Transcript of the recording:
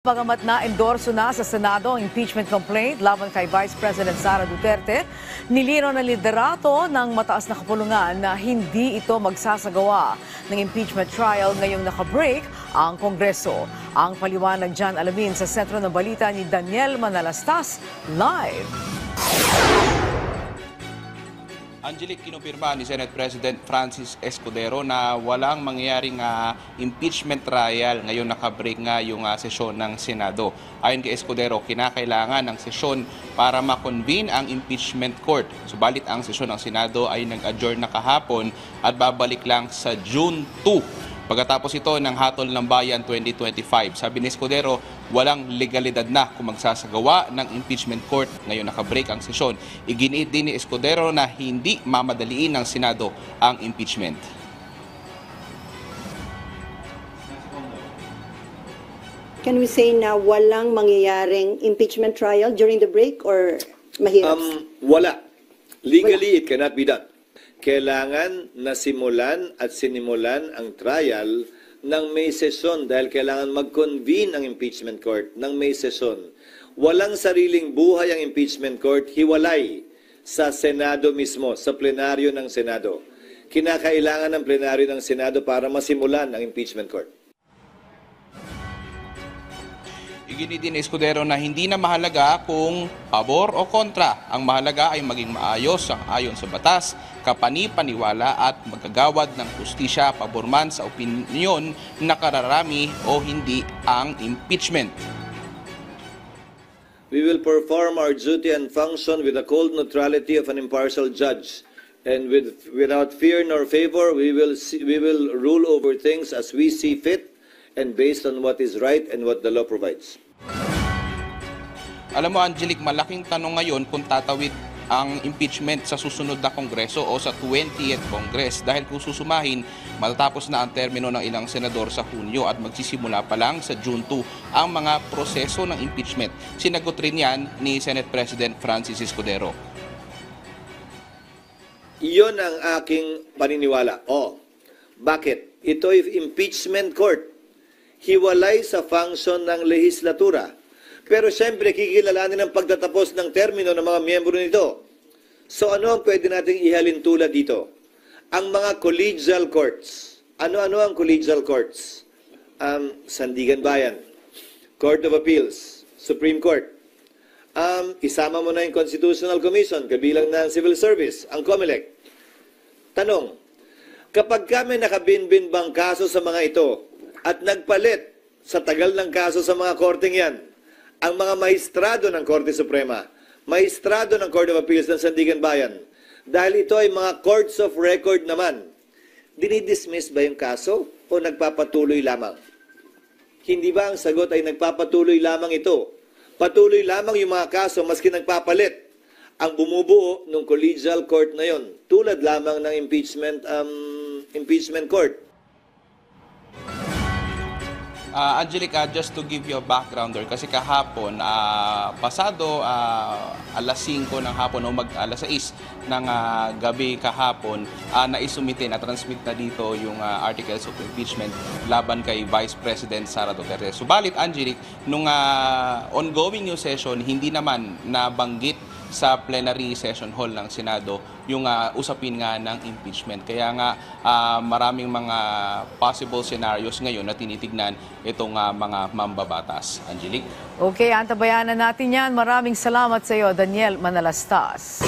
Bagamat na-endorso na sa Senado ang impeachment complaint laban kay Vice President Sara Duterte, nilinaw ng liderato ng mataas na kapulungan na hindi ito magsasagawa ng impeachment trial ngayong nakabreak ang Kongreso. Ang paliwanag dyan alamin sa sentro ng balita ni Daniel Manalastas, live. Angelic, kinumpirma ni Senate President Francis Escudero na walang mangyayaring impeachment trial ngayong nakabreak nga yung sesyon ng Senado. Ayon kay Escudero, kinakailangan ng sesyon para ma-convene ang impeachment court. Subalit ang sesyon ng Senado ay nag-adjourn na kahapon at babalik lang sa June 2. Pagkatapos ito ng Hatol ng Bayan 2025, sabi ni Escudero, walang legalidad na kung magsasagawa ng impeachment court ngayon nakabreak ang sesyon. Iginiit din ni Escudero na hindi mamadaliin ng Senado ang impeachment. Can we say na walang mangyayaring impeachment trial during the break or mahirap? Wala. Legally, it cannot be done. Kailangan na simulan at sinimulan ang trial ng may sesyon dahil kailangan mag-convene ang impeachment court ng may sesyon. Walang sariling buhay ang impeachment court, hiwalay sa Senado mismo, sa plenaryo ng Senado. Kinakailangan ng plenaryo ng Senado para masimulan ang impeachment court. Iginiit din ni Escudero na hindi na mahalaga kung pabor o kontra. Ang mahalaga ay maging maayos ang ayon sa batas, kapani-paniwala at magkagawad ng hustisya pabor man sa opinyon na kararami o hindi ang impeachment. We will perform our duty and function with the cold neutrality of an impartial judge. And without fear nor favor, we will rule over things as we see fit and based on what is right and what the law provides. Alam mo, Angelic, malaking tanong ngayon kung tatawid ang impeachment sa susunod na Kongreso o sa 20th Congress. Dahil kung susumahin, matatapos na ang termino ng ilang senador sa Hunyo at magsisimula pa lang sa June 2 ang mga proseso ng impeachment. Sinagot rin yan ni Senate President Francis Escudero. Iyon ang aking paniniwala. Bakit? Ito ay impeachment court. Hiwalay sa function ng lehislatura. Pero siyempre, kikilalanin ang pagtatapos ng termino ng mga miyembro nito. So ano ang pwede nating ihalin tulad dito? Ang mga collegial courts. Ano-ano ang collegial courts? Sandigan Bayan, Court of Appeals, Supreme Court. Isama mo na yung Constitutional Commission, kabilang na ang Civil Service, ang COMELEC. Tanong, kapag kami nakabinbin bang kaso sa mga ito at nagpalit sa tagal ng kaso sa mga korteng yan, ang mga maestrado ng Korte Suprema, maestrado ng Court of Appeals ng Sandigan Bayan, dahil ito ay mga courts of record naman, dinidismiss ba yung kaso o nagpapatuloy lamang? Hindi ba ang sagot ay nagpapatuloy lamang ito? Patuloy lamang yung mga kaso maski nagpapalit ang bumubuo ng collegial court na yon, tulad lamang ng impeachment court. Angelic, just to give you a backgrounder, kasi kahapon, pasado alas 5 ng hapon o alas 6 ng gabi kahapon, naisumitin at transmit na dito yung articles of impeachment laban kay Vice President Sara Duterte. Subalit, Angelic, nung ongoing yung session, hindi naman nabanggit sa plenary session hall ng Senado yung usapin nga ng impeachment. Kaya nga maraming mga possible scenarios ngayon na tinitignan itong mga mambabatas. Angelic? Okay, antabayanan natin yan. Maraming salamat sa iyo, Daniel Manalastas.